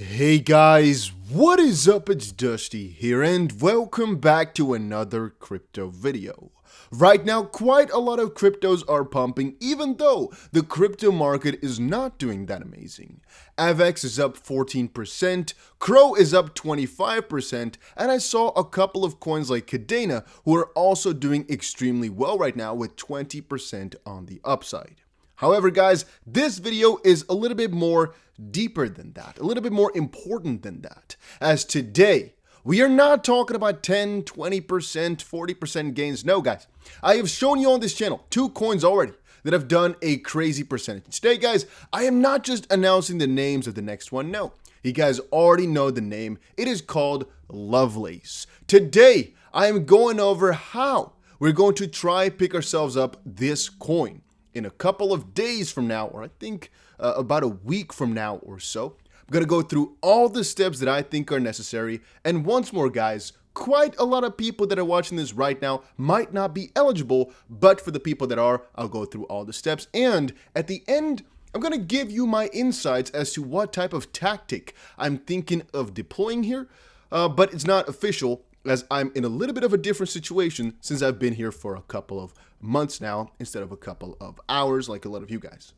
Hey guys, what is up? It's Dusty here and welcome back to another crypto video. Right now, quite a lot of cryptos are pumping even though the crypto market is not doing that amazing. AVX is up 14%, Crow is up 25%, and I saw a couple of coins like Cadena who are also doing extremely well right now with 20% on the upside. However, guys, this video is a little bit more deeper than that, a little bit more important than that, as today we are not talking about 10, 20%, 40% gains. No, guys, I have shown you on this channel 2 coins already that have done a crazy percentage. Today, guys, I am not just announcing the names of the next one. No, you guys already know the name. It is called LoveLace. Today, I am going over how we're going to try pick ourselves up this coin. In a couple of days from now, or I think about a week from now or so, I'm going to go through all the steps that I think are necessary. And once more, guys, quite a lot of people that are watching this right now might not be eligible, but for the people that are, I'll go through all the steps. And at the end, I'm going to give you my insights as to what type of tactic I'm thinking of deploying here, but it's not official, as I'm in a little bit of a different situation since I've been here for a couple of months now instead of a couple of hours like a lot of you guys.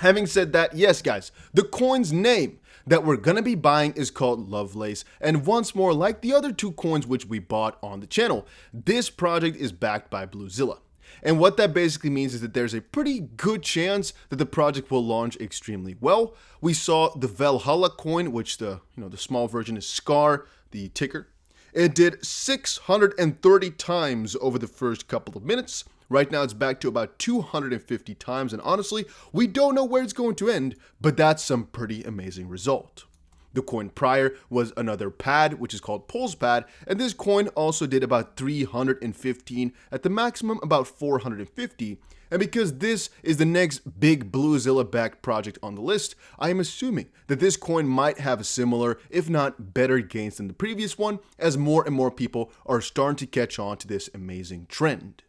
Having said that, yes guys, the coin's name that we're gonna be buying is called LoveLace, and once more, like the other 2 coins which we bought on the channel, this project is backed by ZLQZAA. And what that basically means is that there's a pretty good chance that the project will launch extremely well. We saw the Valhalla coin, which the small version is SCAR, the ticker. It did 630 times over the first couple of minutes. Right now it's back to about 250 times, and honestly, we don't know where it's going to end, but that's some pretty amazing result. The coin prior was another pad, which is called PulsePad, and this coin also did about 315, at the maximum about 450. And because this is the next big ZLQZAA backed project on the list, I am assuming that this coin might have a similar, if not better gains than the previous one, as more and more people are starting to catch on to this amazing trend.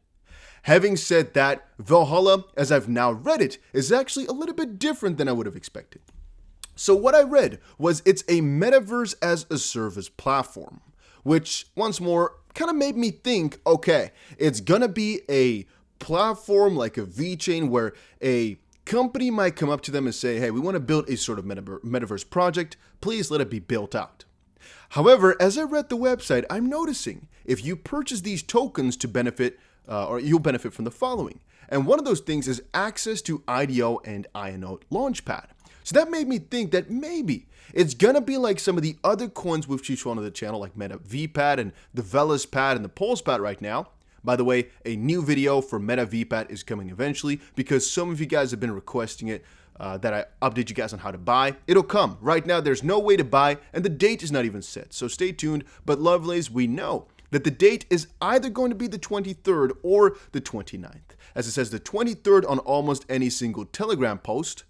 Having said that, Valhalla, as I've now read it, is actually a little bit different than I would have expected. So what I read was it's a metaverse as a service platform, which once more kind of made me think, okay, it's gonna be a platform like a VeChain where a company might come up to them and say, hey, we want to build a sort of metaverse project, please let it be built out. However, as I read the website, I'm noticing if you purchase these tokens to benefit, or you'll benefit from the following. And one of those things is access to IDO and INO Launchpad. So that made me think that maybe it's gonna be like some of the other coins we've shown on the channel, like MetaVPad and the VelasPad and the PulsePad right now. By the way, a new video for MetaVPad is coming eventually because some of you guys have been requesting it, that I update you guys on how to buy. It'll come. Right now, there's no way to buy, and the date is not even set, so stay tuned. But LoveLace, we know that the date is either going to be the 23rd or the 29th. As it says the 23rd on almost any single Telegram post.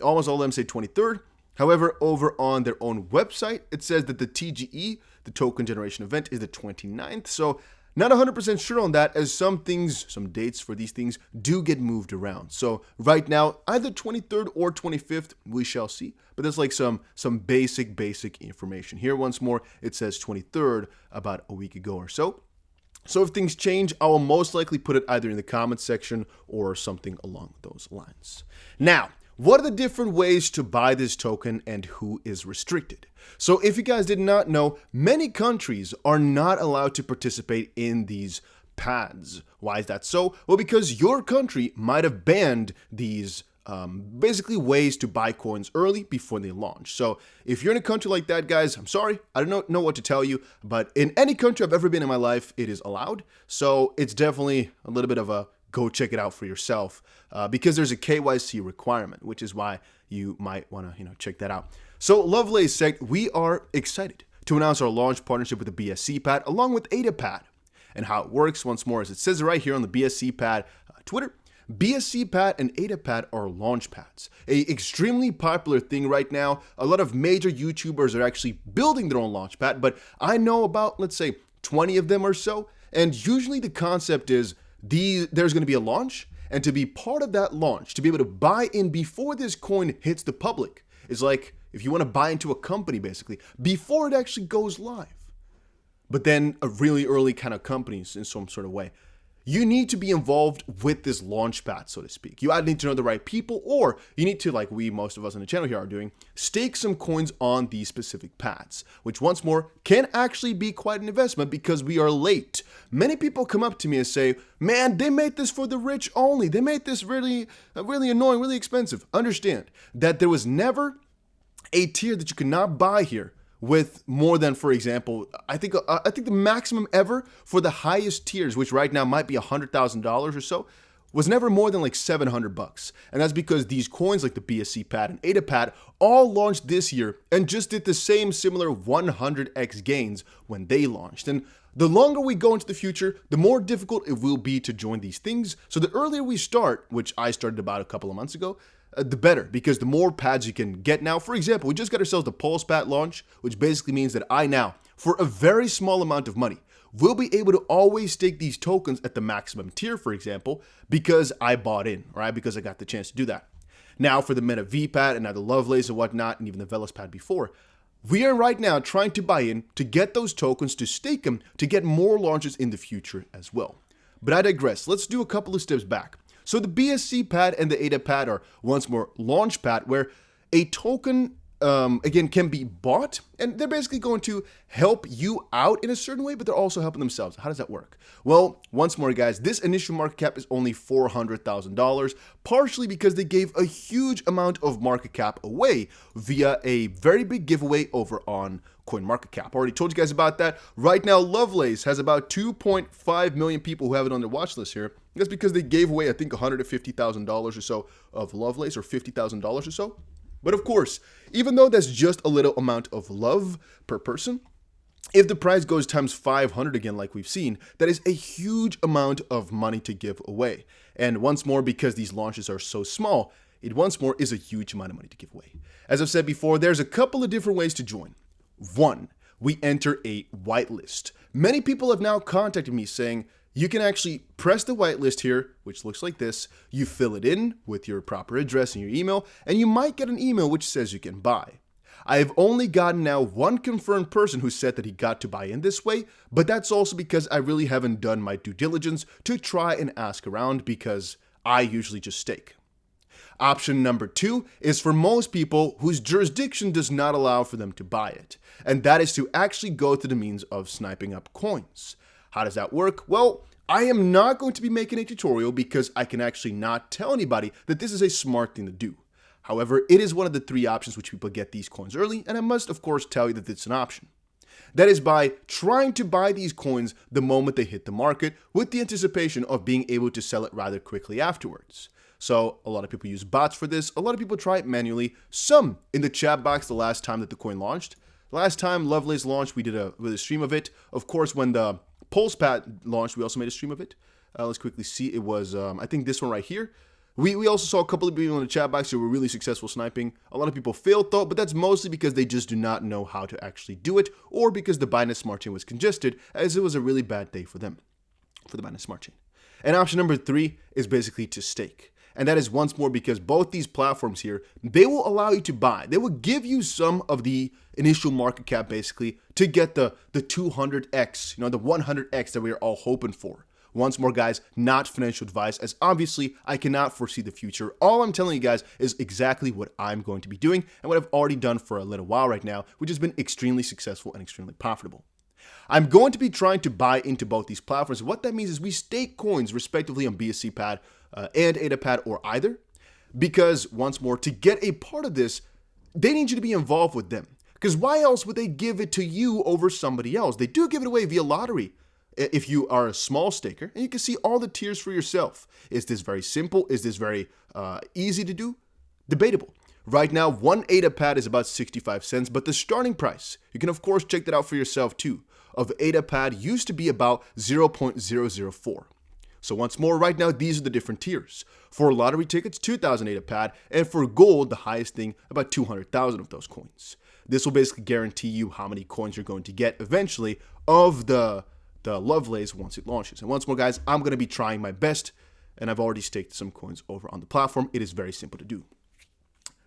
Almost all of them say 23rd. However, over on their own website, it says that the TGE, the token generation event, is the 29th. So not 100% sure on that, as some dates for these things do get moved around. So right now, either 23rd or 25th, we shall see. But that's like some basic information. Here once more, it says 23rd about a week ago or so. So if things change, I will most likely put it either in the comments section or something along those lines. Now, what are the different ways to buy this token and who is restricted? So if you guys did not know, many countries are not allowed to participate in these pads. Why is that so? Well, because your country might have banned these basically ways to buy coins early before they launch. So if you're in a country like that, guys, I'm sorry, I don't know what to tell you, but in any country I've ever been in my life, it is allowed. So it's definitely a little bit of a go check it out for yourself, because there's a KYC requirement, which is why you might want to check that out. So LoveLace said we are excited to announce our launch partnership with the BSCPad along with ALTCOIN. And how it works once more, as it says right here on the BSCPad Twitter, BSCPad and ALTCOIN are launch pads, a extremely popular thing right now. A lot of major YouTubers are actually building their own launch pad, but I know about, let's say, 20 of them or so. And usually the concept is there's going to be a launch, and to be part of that launch, to be able to buy in before this coin hits the public, is like if you want to buy into a company basically before it actually goes live, but then a really early kind of companies in some sort of way, you need to be involved with this launch pad, so to speak. You either need to know the right people, or you need to, like most of us on the channel here are doing, stake some coins on these specific pads, which once more can actually be quite an investment because we are late. Many people come up to me and say, man, they made this for the rich only. They made this really annoying, really expensive. Understand that there was never a tier that you cannot buy here with more than, for example, I think the maximum ever for the highest tiers, which right now might be $100,000 or so, was never more than like $700. And that's because these coins like the BSCPad and ALTCOIN all launched this year and just did the same similar 100x gains when they launched. And the longer we go into the future, the more difficult it will be to join these things. So the earlier we start, which I started about a couple of months ago, the better, because the more pads you can get now. For example, we just got ourselves the Pulse Pad launch, which basically means that I now, for a very small amount of money, will be able to always stake these tokens at the maximum tier, for example, because I bought in, right? Because I got the chance to do that. Now for the Meta V-Pad and now the LoveLace and whatnot, and even the Velas Pad before, we are right now trying to buy in to get those tokens, to stake them, to get more launches in the future as well. But I digress. Let's do a couple of steps back. So the BSCPad and the ALTCOIN are once more launch pad, where a token, again, can be bought, and they're basically going to help you out in a certain way, but they're also helping themselves. How does that work? Well, once more, guys, this initial market cap is only $400,000, partially because they gave a huge amount of market cap away via a very big giveaway over on CoinMarketCap. Already told you guys about that. Right now, LoveLace has about 2.5 million people who have it on their watch list here. That's because they gave away, I think, $150,000 or so of LoveLace, or $50,000 or so. But of course, even though that's just a little amount of love per person, if the price goes times 500 again, like we've seen, that is a huge amount of money to give away. And once more, because these launches are so small, it once more is a huge amount of money to give away. As I've said before, there's a couple of different ways to join. One, we enter a whitelist. Many people have now contacted me saying, you can actually press the whitelist here, which looks like this. You fill it in with your proper address and your email, and you might get an email which says you can buy. I have only gotten now one confirmed person who said that he got to buy in this way, but that's also because I really haven't done my due diligence to try and ask around, because I usually just stake. Option number 2 is for most people whose jurisdiction does not allow for them to buy it, and that is to actually go through the means of sniping up coins. How does that work? Well, I am not going to be making a tutorial because I can actually not tell anybody that this is a smart thing to do. However, it is one of the 3 options which people get these coins early, and I must of course tell you that it's an option. That is by trying to buy these coins the moment they hit the market, with the anticipation of being able to sell it rather quickly afterwards. So a lot of people use bots for this. A lot of people try it manually. Some in the chat box the last time that the coin launched. Last time LoveLace launched, we did a stream of it. Of course, when the Pulse Pad launched, we also made a stream of it. Let's quickly see. It was, I think, this one right here. We also saw a couple of people in the chat box who were really successful sniping. A lot of people failed though, but that's mostly because they just do not know how to actually do it, or because the Binance Smart Chain was congested, as it was a really bad day for them, for the Binance Smart Chain. And option number 3 is basically to stake. And that is once more because both these platforms here, they will allow you to buy. They will give you some of the initial market cap basically to get the 200x, the 100x that we are all hoping for. Once more, guys, not financial advice, as obviously I cannot foresee the future. All I'm telling you guys is exactly what I'm going to be doing and what I've already done for a little while right now, which has been extremely successful and extremely profitable. I'm going to be trying to buy into both these platforms. What that means is we stake coins respectively on BSCPad and ALTCOIN, or either, because once more, to get a part of this, they need you to be involved with them. Because why else would they give it to you over somebody else? They do give it away via lottery if you are a small staker, and you can see all the tiers for yourself. Is this very simple? Is this very easy to do? Debatable. Right now, one ALTCOIN is about 65 cents, but the starting price, you can of course check that out for yourself too, of ALTCOIN used to be about 0.004. So once more, right now, these are the different tiers. For lottery tickets, 2,000 ALTCOIN, and for gold, the highest thing, about 200,000 of those coins. This will basically guarantee you how many coins you're going to get eventually of the LoveLace once it launches. And once more, guys, I'm going to be trying my best, and I've already staked some coins over on the platform. It is very simple to do.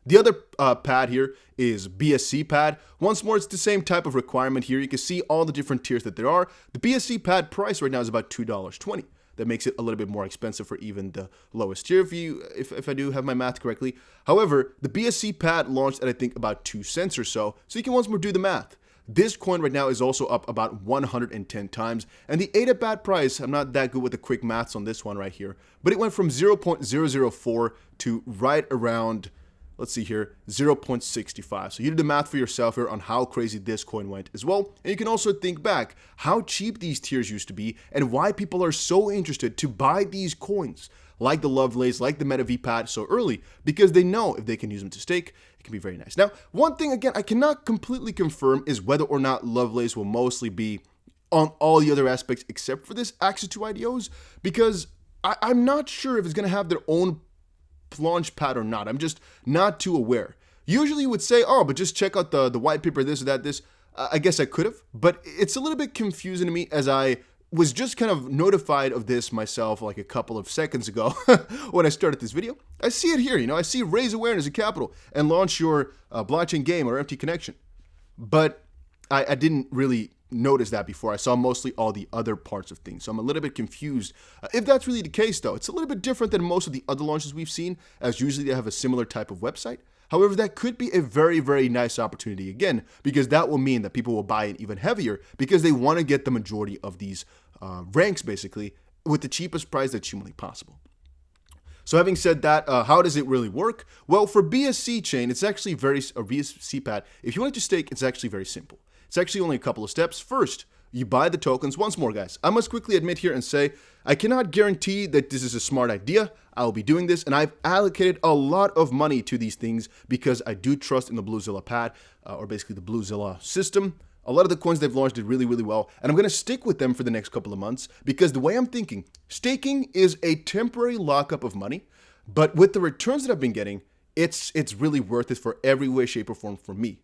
The other pad here is BSCPad. Once more, it's the same type of requirement here. You can see all the different tiers that there are. The BSCPad price right now is about $2.20. That makes it a little bit more expensive for even the lowest tier, if I do have my math correctly. However, the BSCPad launched at I think about 2 cents or so you can once more do the math. This coin right now is also up about 110 times, and the ADA price, I'm not that good with the quick maths on this one right here, but it went from 0.004 to right around, let's see here, 0.65. So you do the math for yourself here on how crazy this coin went as well. And you can also think back how cheap these tiers used to be and why people are so interested to buy these coins like the LoveLace, like the MetaVPad so early, because they know if they can use them to stake, it can be very nice. Now, one thing, again, I cannot completely confirm is whether or not LoveLace will mostly be on all the other aspects except for this access to IDOs, because I'm not sure if it's going to have their own launch pad or not. I'm just not too aware. Usually you would say, oh, but just check out the white paper, this or that, this. I guess I could have, but it's a little bit confusing to me as I was just kind of notified of this myself like a couple of seconds ago when I started this video. I see it here, I see raise awareness of capital and launch your blockchain game or empty connection. But I didn't really notice that before. I saw mostly all the other parts of things. So I'm a little bit confused. If that's really the case though, it's a little bit different than most of the other launches we've seen, as usually they have a similar type of website. However, that could be a very, very nice opportunity again, because that will mean that people will buy in even heavier because they want to get the majority of these ranks basically with the cheapest price that's humanly possible. So having said that, how does it really work? Well, for BSC chain, it's actually BSCPad, if you want to stake, it's actually very simple. It's actually only a couple of steps. First, you buy the tokens. Once more, guys, I must quickly admit here and say, I cannot guarantee that this is a smart idea. I will be doing this, and I've allocated a lot of money to these things because I do trust in the BlueZilla pad, or basically the BlueZilla system. A lot of the coins they've launched did really, really well, and I'm going to stick with them for the next couple of months because the way I'm thinking, staking is a temporary lockup of money, but with the returns that I've been getting, it's really worth it for every way, shape, or form for me.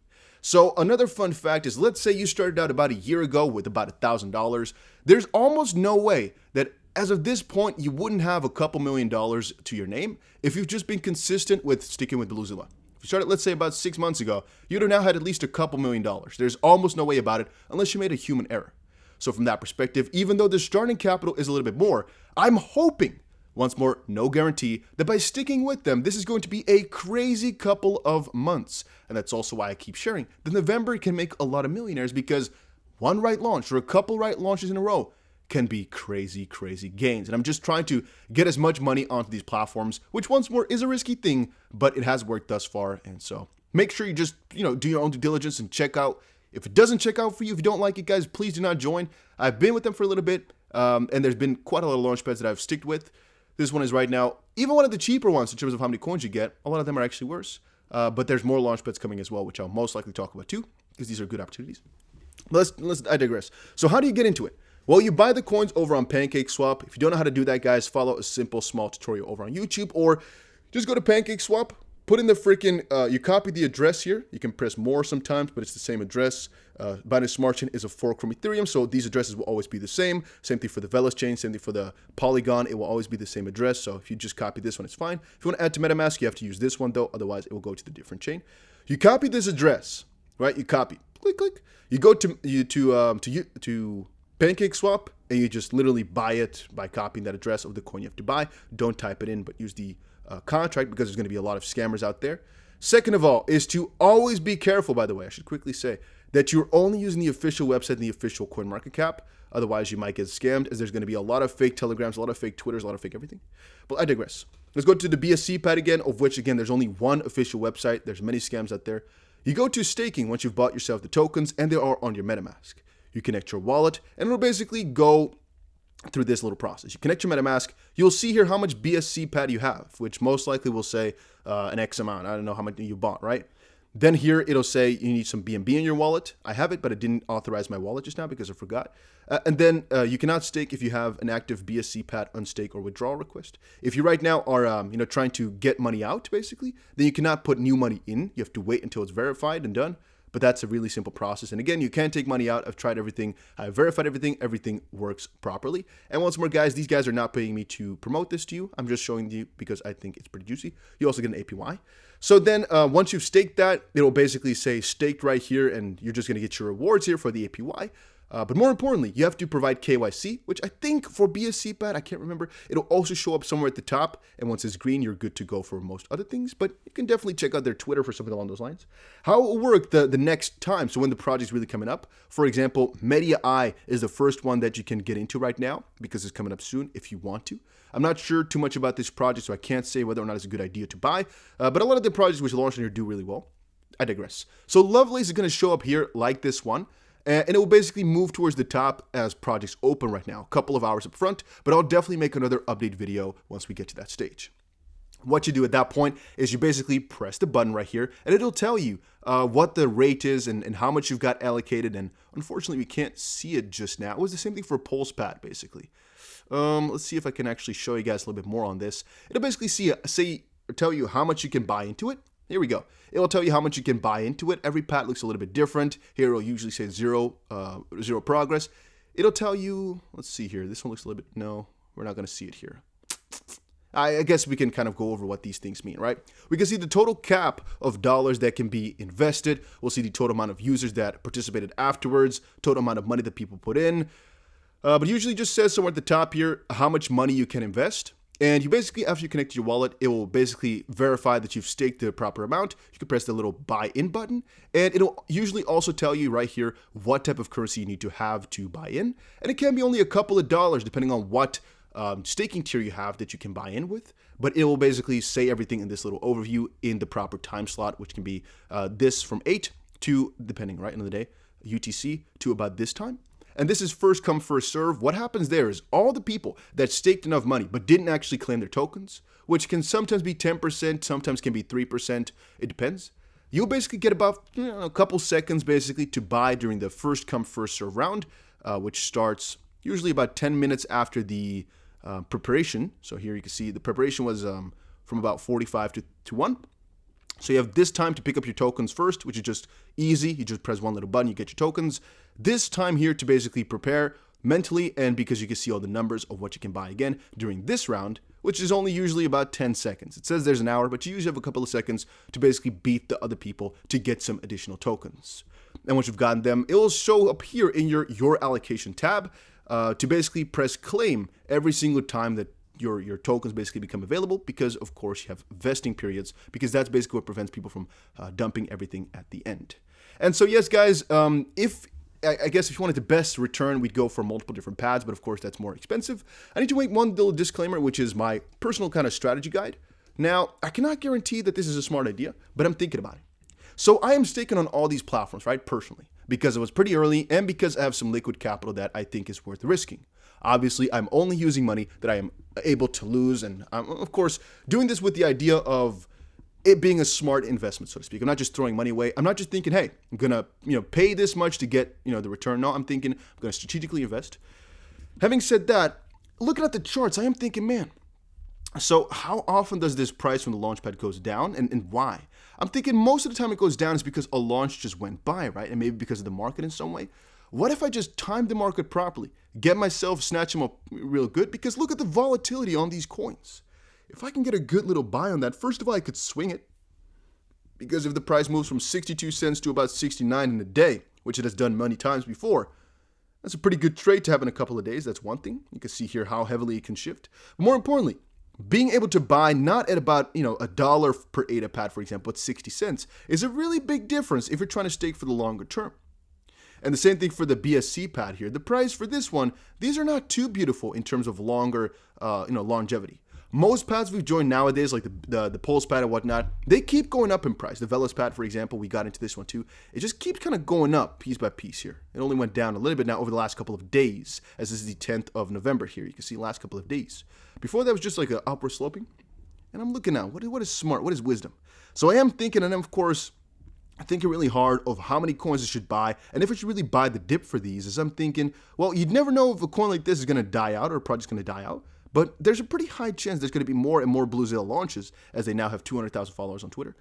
So another fun fact is, let's say you started out about a year ago with about $1,000. There's almost no way that as of this point, you wouldn't have a couple $1 million to your name if you've just been consistent with sticking with BlueZilla. If you started, let's say, about 6 months ago, you'd have now had at least a couple $1 million. There's almost no way about it unless you made a human error. So from that perspective, even though the starting capital is a little bit more, I'm hoping, once more, no guarantee, that by sticking with them, this is going to be a crazy couple of months. And that's also why I keep sharing that November can make a lot of millionaires, because one right launch or a couple right launches in a row can be crazy, crazy gains. And I'm just trying to get as much money onto these platforms, which once more is a risky thing, but it has worked thus far. And so make sure you just, do your own due diligence and check out. If it doesn't check out for you, if you don't like it, guys, please do not join. I've been with them for a little bit, and there's been quite a lot of launch pads that I've sticked with. This one is right now, even one of the cheaper ones in terms of how many coins you get, a lot of them are actually worse. But there's more launch pads coming as well, which I'll most likely talk about too, because these are good opportunities. But I digress. So how do you get into it? Well, you buy the coins over on PancakeSwap. If you don't know how to do that, guys, follow a simple small tutorial over on YouTube, or just go to PancakeSwap, put in the freaking, you copy the address here. You can press more sometimes, but it's the same address. Binance Smart Chain is a fork from Ethereum, so these addresses will always be the same. Same thing for the Velas chain, same thing for the Polygon. It will always be the same address, so if you just copy this one, it's fine. If you want to add to MetaMask, you have to use this one, though. Otherwise, it will go to the different chain. You copy this address, right? You copy, click, click. You go to PancakeSwap, and you just literally buy it by copying that address of the coin you have to buy. Don't type it in, but use the contract, because there's going to be a lot of scammers out there. Second of all is to always be careful, by the way. I should quickly say that you're only using the official website and the official CoinMarketCap. Otherwise, you might get scammed, as there's going to be a lot of fake Telegrams, a lot of fake Twitters, a lot of fake everything. But I digress. Let's go to the BSCPad again, of which, again, there's only one official website. There's many scams out there. You go to staking once you've bought yourself the tokens, and they are on your MetaMask. You connect your wallet, and it'll basically go through this little process. You connect your MetaMask, you'll see here how much BSCPad you have, which most likely will say an X amount. I don't know how much you bought, right? Then here it'll say you need some BNB in your wallet. I have it, but I didn't authorize my wallet just now because I forgot. And then you cannot stake if you have an active BSCPad unstake or withdrawal request. If you right now are trying to get money out, basically, then you cannot put new money in. You have to wait until it's verified and done. but that's a really simple process. And again, you can take money out. I've tried everything. I've verified everything. Everything works properly. And once more, guys, these guys are not paying me to promote this to you. I'm just showing you because I think it's pretty juicy. You also get an APY. So then once you've staked that, it'll basically say staked right here, and you're just going to get your rewards here for the APY. But more importantly, you have to provide KYC, which I think for BSCPad, I can't remember. It'll also show up somewhere at the top. And once it's green, you're good to go for most other things. But you can definitely check out their Twitter for something along those lines. How it will work the next time, so when the project's really coming up. For example, Media Eye is the first one that you can get into right now because it's coming up soon if you want to. I'm not sure too much about this project, so I can't say whether or not it's a good idea to buy. But a lot of the projects which launched on here do really well. I digress. So LoveLace is going to show up here like this one. And it will basically move towards the top as projects open right now, a couple of hours up front, but I'll definitely make another update video once we get to that stage. What you do at that point is you basically press the button right here, and it'll tell you what the rate is and how much you've got allocated, and unfortunately we can't see it just now. It was the same thing for PulsePad, basically. Let's see if I can actually show you guys a little bit more on this. It'll basically tell you how much you can buy into it. Here we go. It will tell you how much you can buy into it. Every pad looks a little bit different. Here it'll usually say zero progress. It'll tell you, let's see here. This one looks a little bit, no, we're not going to see it here. I guess we can kind of go over what these things mean, right? We can see the total cap of dollars that can be invested. We'll see the total amount of users that participated afterwards, total amount of money that people put in. But it usually just says somewhere at the top here how much money you can invest. And you basically, after you connect to your wallet, it will basically verify that you've staked the proper amount. You can press the little buy in button, and it'll usually also tell you right here what type of currency you need to have to buy in. And it can be only a couple of dollars depending on what staking tier you have that you can buy in with. But it will basically say everything in this little overview in the proper time slot, which can be this from 8 to, depending, right, end of the day, UTC to about this time. And this is first come, first serve. What happens there is all the people that staked enough money but didn't actually claim their tokens, which can sometimes be 10%, sometimes can be 3%, it depends. You'll basically get about a couple seconds basically to buy during the first come, first serve round, which starts usually about 10 minutes after the preparation. So here you can see the preparation was from about 45 to 1. So you have this time to pick up your tokens first, which is just easy. You just press one little button, you get your tokens. This time here to basically prepare mentally, and because you can see all the numbers of what you can buy again during this round, which is only usually about 10 seconds. It says there's an hour, but you usually have a couple of seconds to basically beat the other people to get some additional tokens. And once you've gotten them, it will show up here in your allocation tab to basically press claim every single time that your tokens basically become available, because of course you have vesting periods, because that's basically what prevents people from dumping everything at the end. And so yes, guys, I guess if you wanted the best return, we'd go for multiple different pads, but of course that's more expensive. I need to make one little disclaimer, which is my personal kind of strategy guide. Now, I cannot guarantee that this is a smart idea, but I'm thinking about it. So I am staking on all these platforms, right, personally, because it was pretty early and because I have some liquid capital that I think is worth risking. Obviously, I'm only using money that I am able to lose, and I'm, of course, doing this with the idea of it being a smart investment, so to speak. I'm not just throwing money away. I'm not just thinking, hey, I'm gonna pay this much to get the return. No, I'm thinking I'm gonna strategically invest. Having said that, looking at the charts, I am thinking, man, so how often does this price from the launchpad goes down, and why? I'm thinking most of the time it goes down is because a launch just went by, right? And maybe because of the market in some way. What if I just time the market properly, get myself, snatch them up real good? Because look at the volatility on these coins. If I can get a good little buy on that, first of all, I could swing it. Because if the price moves from 62 cents to about 69 in a day, which it has done many times before, that's a pretty good trade to have in a couple of days. That's one thing. You can see here how heavily it can shift. But more importantly, being able to buy not at about, $1 per ADA pad, for example, at 60 cents is a really big difference if you're trying to stake for the longer term. And the same thing for the BSCPad here. The price for this one, these are not too beautiful in terms of longer, longevity. Most pads we've joined nowadays, like the PulsePad and whatnot, they keep going up in price. The VeloSpad, for example, we got into this one too. It just keeps kind of going up piece by piece here. It only went down a little bit now over the last couple of days, as this is the 10th of November here. You can see the last couple of days. Before that was just like an upward sloping. And I'm looking now, what is smart? What is wisdom? So I am thinking, and then of course, I think really hard of how many coins I should buy, and if I should really buy the dip for these. As I'm thinking, well, you'd never know if a coin like this is going to die out or a project's going to die out, but there's a pretty high chance there's going to be more and more BlueZilla launches, as they now have 200,000 followers on Twitter,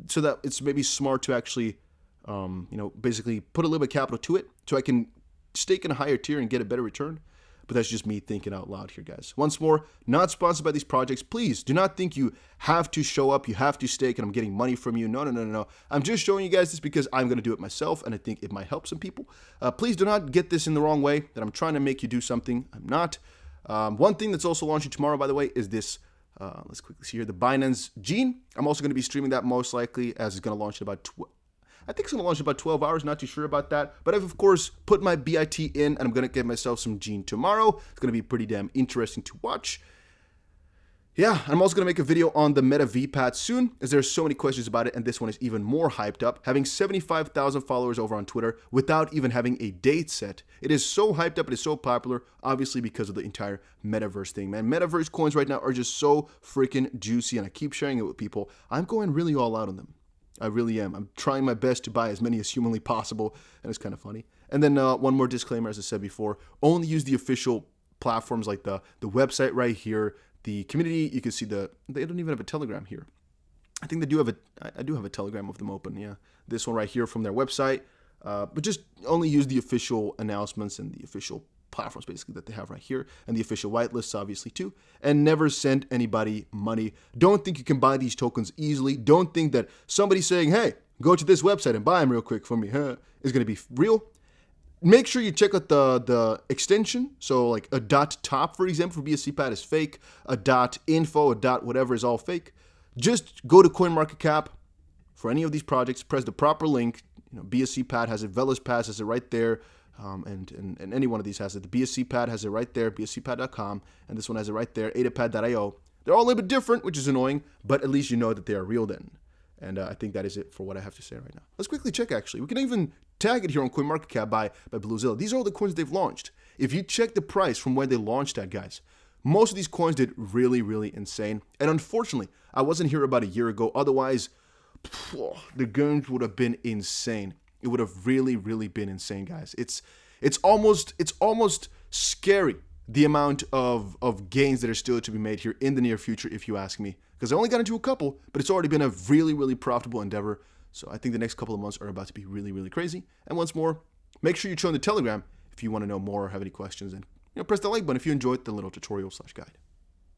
so that it's maybe smart to actually basically put a little bit of capital to it so I can stake in a higher tier and get a better return. But that's just me thinking out loud here, guys. Once more, not sponsored by these projects. Please do not think you have to show up, you have to stake, and I'm getting money from you. No, no, no, no, no. I'm just showing you guys this because I'm going to do it myself, and I think it might help some people. Please do not get this in the wrong way, that I'm trying to make you do something. I'm not. One thing that's also launching tomorrow, by the way, is this. Let's quickly see here. The Binance Gene. I'm also going to be streaming that most likely, as it's going to launch in about I think it's going to launch in about 12 hours. Not too sure about that. But I've, of course, put my BIT in, and I'm going to get myself some Gene tomorrow. It's going to be pretty damn interesting to watch. Yeah, I'm also going to make a video on the Meta VPad soon, as there's so many questions about it, and this one is even more hyped up, having 75,000 followers over on Twitter without even having a date set. It is so hyped up, it is so popular, obviously because of the entire metaverse thing, man. Metaverse coins right now are just so freaking juicy, and I keep sharing it with people. I'm going really all out on them. I really am. I'm trying my best to buy as many as humanly possible, and it's kind of funny. And then one more disclaimer, as I said before, only use the official platforms like the website right here, the community. You can see they don't even have a Telegram here. I think they do have I do have a Telegram of them open, yeah. This one right here from their website, but just only use the official announcements and the official platforms basically that they have right here, and the official whitelists obviously too, and never send anybody money. Don't think you can buy these tokens easily. Don't think that somebody saying, hey, go to this website and buy them real quick for me, is going to be real. Make sure you check out the extension. So like a .top, for example, for BSCPad is fake. A .info, a .whatever is all fake. Just go to CoinMarketCap for any of these projects, press the proper link. BSCPad has it, VeloSpass has it right there. And any one of these has it. The BSCPad has it right there, bscpad.com, and this one has it right there, ADAPad.io. They're all a little bit different, which is annoying, but at least you know that they are real then. And I think that is it for what I have to say right now. Let's quickly check, actually. We can even tag it here on CoinMarketCap by BlueZilla. These are all the coins they've launched. If you check the price from when they launched that, guys, most of these coins did really, really insane. And unfortunately, I wasn't here about a year ago. Otherwise, the gains would have been insane. It would have really, really been insane, guys. It's almost scary, the amount of gains that are still to be made here in the near future, if you ask me. Because I only got into a couple, but it's already been a really, really profitable endeavor. So I think the next couple of months are about to be really, really crazy. And once more, make sure you join the Telegram if you want to know more or have any questions. And press the like button if you enjoyed the little tutorial/guide.